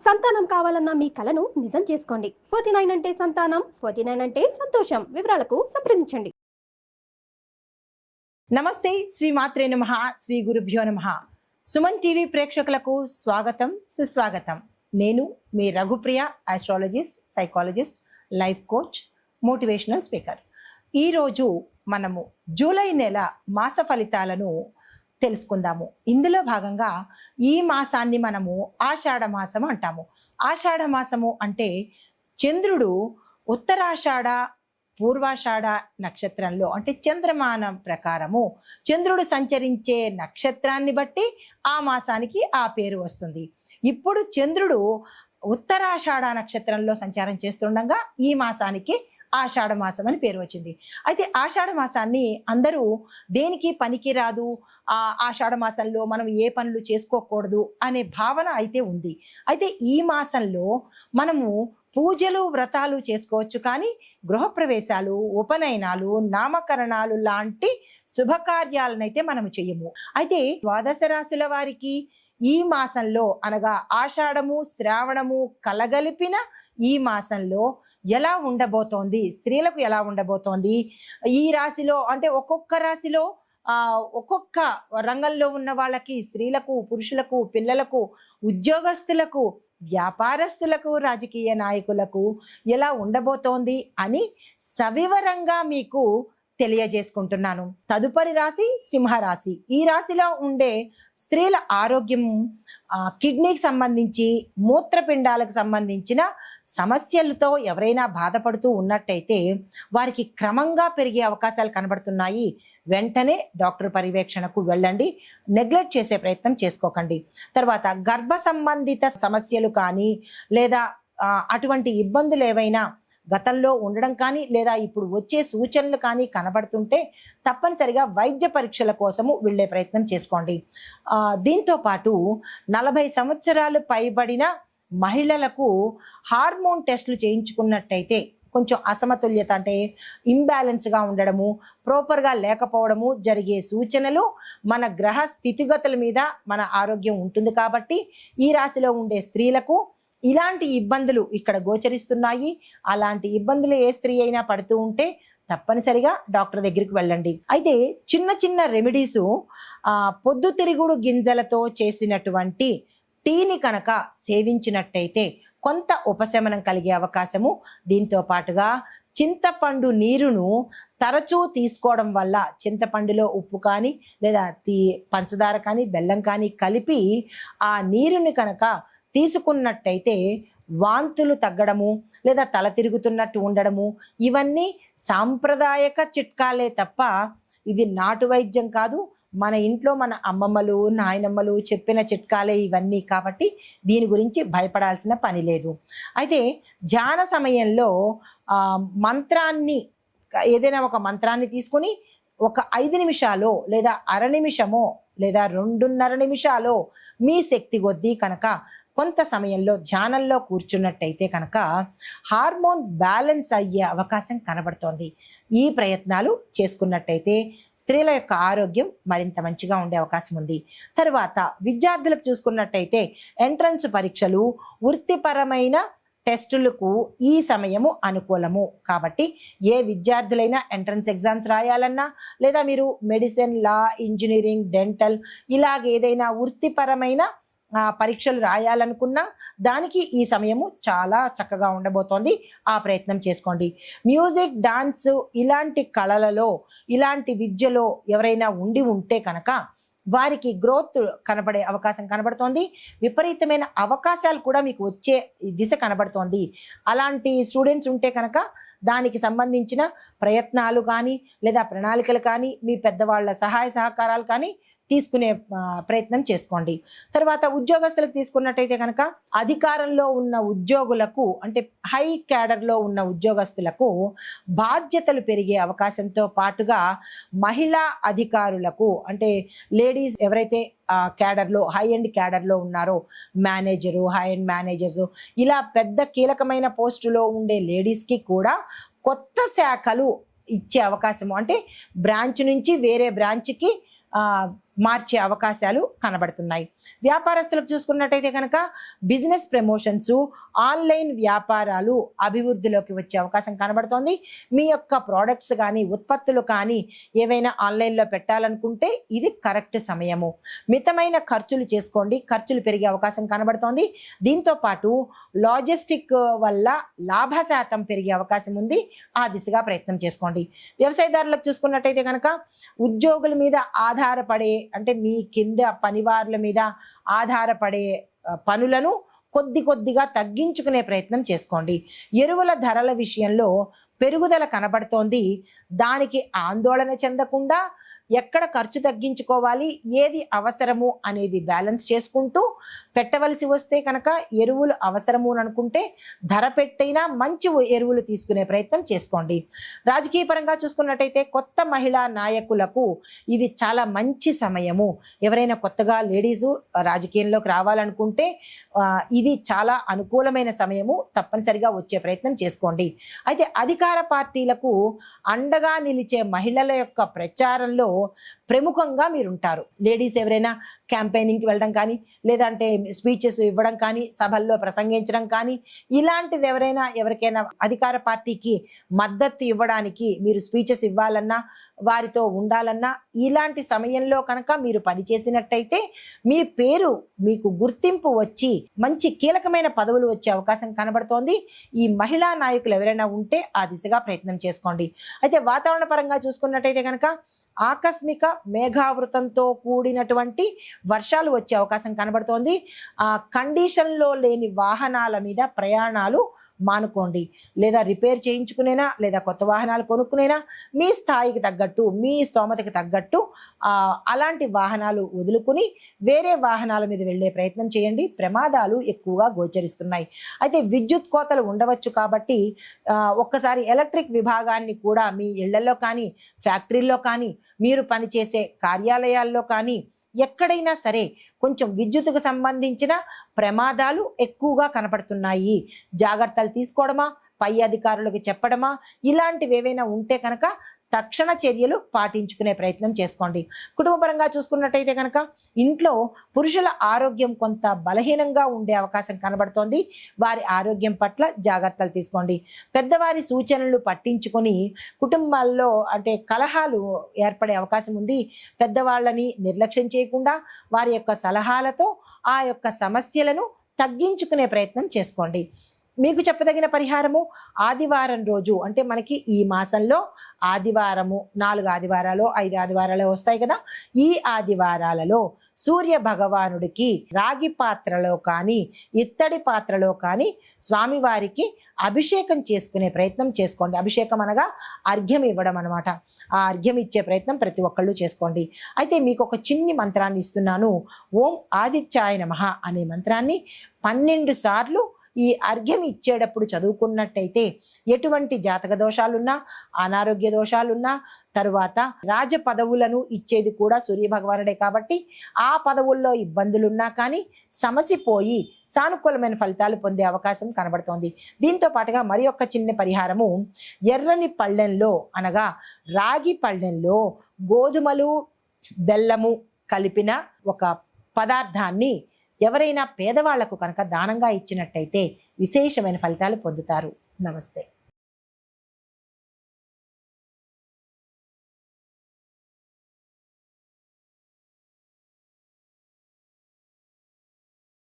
సంతానం కావాలన్న మీ కలను నిజం చేసుకోండి. 49 అంటే సంతానం, 49 అంటే సంతోషం. వివరాలకు సంప్రదించండి. నమస్తే, శ్రీ మాత్రే నమః, శ్రీ గురుభ్యో నమః. సుమన్ టీవీ ప్రేక్షకులకు స్వాగతం, సుస్వాగతం. నేను మీ Raghupriya, astrologist, psychologist, life coach, motivational speaker. ఈరోజు మనము జూలై నెల మాస ఫలితాలను తెలుసుకుందాము. ఇందులో భాగంగా ఈ మాసాన్ని మనము ఆషాఢ మాసము అంటాము. ఆషాఢ మాసము అంటే చంద్రుడు ఉత్తరాషాఢ పూర్వాషాఢ నక్షత్రంలో, అంటే చంద్రమానం ప్రకారము చంద్రుడు సంచరించే నక్షత్రాన్ని బట్టి ఆ మాసానికి ఆ పేరు వస్తుంది. ఇప్పుడు చంద్రుడు ఉత్తరాషాఢ నక్షత్రంలో సంచారం చేస్తుండగా ఈ మాసానికి ఆషాఢ మాసం అని పేరు వచ్చింది. అయితే ఆషాఢ మాసాన్ని అందరూ దేనికి పనికిరాదు, ఆషాఢ మాసంలో మనం ఏ పనులు చేసుకోకూడదు అనే భావన అయితే ఉంది. అయితే ఈ మాసంలో మనము పూజలు వ్రతాలు చేసుకోవచ్చు, కానీ గృహప్రవేశాలు, ఉపనయనాలు, నామకరణాలు లాంటి శుభకార్యాలనైతే మనము చెయ్యము. అయితే ద్వాదశ రాశుల వారికి ఈ మాసంలో అనగా ఆషాఢము శ్రావణము కలగలిపిన ఈ మాసంలో ఎలా ఉండబోతోంది, స్త్రీలకు ఎలా ఉండబోతోంది, ఈ రాశిలో అంటే ఒక్కొక్క రాశిలో ఒక్కొక్క రంగంలో ఉన్న వాళ్ళకి, స్త్రీలకు, పురుషులకు, పిల్లలకు, ఉద్యోగస్తులకు, వ్యాపారస్తులకు, రాజకీయ నాయకులకు ఎలా ఉండబోతోంది అని సవివరంగా మీకు తెలియజేసుకుంటున్నాను. తదుపరి రాశి సింహరాశి. ఈ రాశిలో ఉండే స్త్రీల ఆరోగ్యం, కిడ్నీకి సంబంధించి, మూత్రపిండాలకు సంబంధించిన సమస్యలతో ఎవరైనా బాధపడుతూ ఉన్నట్టయితే వారికి క్రమంగా పెరిగే అవకాశాలు కనబడుతున్నాయి. వెంటనే డాక్టర్ పర్యవేక్షణకు వెళ్ళండి, నెగ్లెక్ట్ చేసే ప్రయత్నం చేసుకోకండి. తర్వాత గర్భ సంబంధిత సమస్యలు కానీ లేదా అటువంటి ఇబ్బందులు ఏవైనా గతంలో ఉండడం కానీ లేదా ఇప్పుడు వచ్చే సూచనలు కానీ కనబడుతుంటే తప్పనిసరిగా వైద్య పరీక్షల కోసము వెళ్ళే ప్రయత్నం చేసుకోండి. దీంతో పాటు 40 సంవత్సరాలు పైబడిన మహిళలకు హార్మోన్ టెస్టులు చేయించుకున్నట్టయితే కొంచెం అసమతుల్యత అంటే ఇంబ్యాలెన్స్గా ఉండడము, ప్రాపర్గా లేకపోవడము జరిగే సూచనలు మన గ్రహ స్థితిగతుల మీద మన ఆరోగ్యం ఉంటుంది. కాబట్టి ఈ రాశిలో ఉండే స్త్రీలకు ఇలాంటి ఇబ్బందులు ఇక్కడ గోచరిస్తున్నాయి. అలాంటి ఇబ్బందులు ఏ స్త్రీ అయినా పడుతూ ఉంటే తప్పనిసరిగా డాక్టర్ దగ్గరికి వెళ్ళండి. అయితే చిన్న చిన్న రెమెడీసు, పొద్దుతిరుగుడు గింజలతో చేసినటువంటి టీని కనుక సేవించినట్టయితే కొంత ఉపశమనం కలిగే అవకాశము. దీంతో పాటుగా చింతపండు నీరును తరచూ తీసుకోవడం వల్ల, చింతపండులో ఉప్పు కానీ లేదా పంచదార కానీ బెల్లం కానీ కలిపి ఆ నీరుని కనుక తీసుకున్నట్టయితే వాంతులు తగ్గడము లేదా తల తిరుగుతున్నట్టు ఉండడము, ఇవన్నీ సాంప్రదాయక చిట్కాలే తప్ప ఇది నాటు వైద్యం కాదు. మన ఇంట్లో మన అమ్మమ్మలు, నాయనమ్మలు చెప్పిన చిట్కాలే ఇవన్నీ. కాబట్టి దీని గురించి భయపడాల్సిన పని లేదు. అయితే ధ్యాన సమయంలో మంత్రాన్ని, ఏదైనా ఒక మంత్రాన్ని తీసుకుని ఒక 5 నిమిషాలు లేదా అర నిమిషమో లేదా 2.5 నిమిషాలు మీ శక్తి కొద్దీ కనుక కొంత సమయంలో ధ్యానంలో కూర్చున్నట్టయితే కనుక హార్మోన్ బ్యాలెన్స్ అయ్యే అవకాశం కనబడుతోంది. ఈ ప్రయత్నాలు చేసుకున్నట్టయితే స్త్రీల యొక్క ఆరోగ్యం మరింత మంచిగా ఉండే అవకాశం ఉంది. తర్వాత విద్యార్థులకు చూసుకున్నట్టయితే ఎంట్రన్స్ పరీక్షలు, వృత్తిపరమైన టెస్టులకు ఈ సమయము అనుకూలము. కాబట్టి ఏ విద్యార్థులైనా ఎంట్రన్స్ ఎగ్జామ్స్ రాయాలన్నా లేదా మీరు మెడిసిన్, లా, ఇంజనీరింగ్, డెంటల్ ఇలాగేదైనా వృత్తిపరమైన పరీక్షలు రాయాలనుకున్నా దానికి ఈ సమయము చాలా చక్కగా ఉండబోతోంది. ఆ ప్రయత్నం చేసుకోండి. మ్యూజిక్, డాన్స్ ఇలాంటి కళలలో, ఇలాంటి విద్యలో ఎవరైనా ఉంటే కనుక వారికి గ్రోత్ కనబడే అవకాశం కనబడుతోంది. విపరీతమైన అవకాశాలు కూడా మీకు వచ్చే దిశ కనబడుతోంది. అలాంటి స్టూడెంట్స్ ఉంటే కనుక దానికి సంబంధించిన ప్రయత్నాలు కానీ లేదా ప్రణాళికలు కానీ, మీ పెద్దవాళ్ళ సహాయ సహకారాలు కానీ తీసుకునే ప్రయత్నం చేసుకోండి. తర్వాత ఉద్యోగస్తులకు తీసుకున్నట్టయితే కనుక అధికారంలో ఉన్న ఉద్యోగులకు, అంటే హై క్యాడర్లో ఉన్న ఉద్యోగస్తులకు బాధ్యతలు పెరిగే అవకాశంతో పాటుగా మహిళా అధికారులకు, అంటే లేడీస్ ఎవరైతే క్యాడర్లో, హై ఎండ్ క్యాడర్లో ఉన్నారో, మేనేజరు, హై ఎండ్ మేనేజర్స్, ఇలా పెద్ద కీలకమైన పోస్టులో ఉండే లేడీస్కి కూడా కొత్త శాఖలు ఇచ్చే అవకాశము, అంటే బ్రాంచ్ నుంచి వేరే బ్రాంచ్కి మార్చే అవకాశాలు కనబడుతున్నాయి. వ్యాపారస్తులకు చూసుకున్నట్టయితే కనుక బిజినెస్ ప్రమోషన్స్, ఆన్లైన్ వ్యాపారాలు అభివృద్ధిలోకి వచ్చే అవకాశం కనబడుతోంది. మీ యొక్క ప్రోడక్ట్స్ కానీ ఉత్పత్తులు కానీ ఏవైనా ఆన్లైన్లో పెట్టాలనుకుంటే ఇది కరెక్ట్ సమయము. మితమైన ఖర్చులు చేసుకోండి, ఖర్చులు పెరిగే అవకాశం కనబడుతోంది. దీంతో పాటు లాజిస్టిక్ వల్ల లాభ శాతం పెరిగే అవకాశం ఉంది, ఆ దిశగా ప్రయత్నం చేసుకోండి. వ్యవసాయదారులకు చూసుకున్నట్టయితే కనుక ఉద్యోగుల మీద ఆధారపడే, అంటే మీ కింద పనివారుల మీద ఆధారపడే పనులను కొద్దిగా తగ్గించుకునే ప్రయత్నం చేసుకోండి. ఎరువుల ధరల విషయంలో పెరుగుదల కనబడుతోంది. దానికి ఆందోళన చెందకుండా ఎక్కడ ఖర్చు తగ్గించుకోవాలి, ఏది అవసరము అనేది బ్యాలెన్స్ చేసుకుంటూ పెట్టవలసి వస్తే కనుక ఎరువులు అవసరము అని అనుకుంటే ధర పెట్టైనా మంచి ఎరువులు తీసుకునే ప్రయత్నం చేసుకోండి. రాజకీయ పరంగా చూసుకున్నట్టయితే కొత్త మహిళా నాయకులకు ఇది చాలా మంచి సమయము. ఎవరైనా కొత్తగా లేడీసు రాజకీయంలోకి రావాలనుకుంటే ఇది చాలా అనుకూలమైన సమయము, తప్పనిసరిగా వచ్చే ప్రయత్నం చేసుకోండి. అయితే అధికార పార్టీలకు అండగా నిలిచే మహిళల యొక్క ప్రచారంలో ప్రముఖంగా మీరుంటారు. లేడీస్ ఎవరైనా క్యాంపెయినింగ్కి వెళ్ళడం కానీ, లేదంటే స్పీచెస్ ఇవ్వడం కానీ, సభల్లో ప్రసంగించడం కానీ, ఇలాంటిది ఎవరికైనా అధికార పార్టీకి మద్దతు ఇవ్వడానికి మీరు స్పీచెస్ ఇవ్వాలన్నా, వారితో ఉండాలన్నా, ఇలాంటి సమయంలో కనుక మీరు పనిచేసినట్టయితే మీ పేరు, మీకు గుర్తింపు వచ్చి మంచి కీలకమైన పదవులు వచ్చే అవకాశం కనబడుతోంది. ఈ మహిళా నాయకులు ఎవరైనా ఉంటే ఆ దిశగా ప్రయత్నం చేసుకోండి. అయితే వాతావరణ పరంగా చూసుకున్నట్టయితే కనుక ఆకస్మిక మేఘావృతంతో కూడినటువంటి వర్షాలు వచ్చే అవకాశం కనబడుతోంది. కండిషన్లో లేని వాహనాల మీద ప్రయాణాలు మానుకోండి. లేదా రిపేర్ చేయించుకునేనా, లేదా కొత్త వాహనాలు కొనుక్కునేనా, మీ స్థాయికి తగ్గట్టు, మీ స్తోమతకి తగ్గట్టు అలాంటి వాహనాలు వదులుకుని వేరే వాహనాల మీద వెళ్ళే ప్రయత్నం చేయండి. ప్రమాదాలు ఎక్కువగా గోచరిస్తున్నాయి. అయితే విద్యుత్ కోతలు ఉండవచ్చు కాబట్టి ఒక్కసారి ఎలక్ట్రిక్ విభాగాన్ని కూడా మీ ఇళ్లలో కానీ, ఫ్యాక్టరీల్లో కానీ, మీరు పనిచేసే కార్యాలయాల్లో కానీ ఎక్కడైనా సరే కొంచెం విద్యుత్తుకు సంబంధించిన ప్రమాదాలు ఎక్కువగా కనపడుతున్నాయి. జాగ్రత్తలు తీసుకోవడమా, పై అధికారులకు చెప్పడమా, ఇలాంటివి ఏవైనా ఉంటే కనుక తక్షణ చర్యలు పాటించుకునే ప్రయత్నం చేసుకోండి. కుటుంబపరంగా చూసుకున్నట్టయితే కనుక ఇంట్లో పురుషుల ఆరోగ్యం కొంత బలహీనంగా ఉండే అవకాశం కనబడుతోంది. వారి ఆరోగ్యం పట్ల జాగ్రత్తలు తీసుకోండి. పెద్దవారి సూచనలు పట్టించుకొని కుటుంబాల్లో అంటే కలహాలు ఏర్పడే అవకాశం ఉంది. పెద్దవాళ్ళని నిర్లక్ష్యం చేయకుండా వారి యొక్క సలహాలతో ఆ యొక్క సమస్యలను తగ్గించుకునే ప్రయత్నం చేసుకోండి. మీకు చెప్పదగిన పరిహారము ఆదివారం రోజు, అంటే మనకి ఈ మాసంలో ఆదివారము 4 ఆదివారాలు 5 ఆదివారాలు వస్తాయి కదా, ఈ ఆదివారాలలో సూర్య భగవానుడికి రాగి పాత్రలో కానీ ఇత్తడి పాత్రలో కానీ స్వామివారికి అభిషేకం చేసుకునే ప్రయత్నం చేసుకోండి. అభిషేకం అనగా అర్ఘ్యం ఇవ్వడం అనమాట. ఆ అర్ఘ్యం ఇచ్చే ప్రయత్నం ప్రతి ఒక్కళ్ళు చేసుకోండి. అయితే మీకు ఒక చిన్ని మంత్రాన్ని ఇస్తున్నాను. ఓం ఆదిత్యాయ నమః అనే మంత్రాన్ని 12 సార్లు ఈ అర్ఘ్యం ఇచ్చేటప్పుడు చదువుకున్నట్టయితే ఎటువంటి జాతక దోషాలున్నా, అనారోగ్య దోషాలున్నా, తరువాత రాజ పదవులను ఇచ్చేది కూడా సూర్య భగవానుడే కాబట్టి ఆ పదవుల్లో ఇబ్బందులున్నా కానీ సమసిపోయి సానుకూలమైన ఫలితాలు పొందే అవకాశం కనబడుతోంది. దీంతో పాటుగా మరి ఒక చిన్న పరిహారము, ఎర్రని పళ్ళెంలో అనగా రాగి పళ్ళెంలో గోధుమలు బెల్లము కలిపిన ఒక పదార్థాన్ని ఎవరైనా పేదవాళ్లకు కనుక దానంగా ఇచ్చినట్టయితే విశేషమైన ఫలితాలు పొందుతారు. నమస్తే.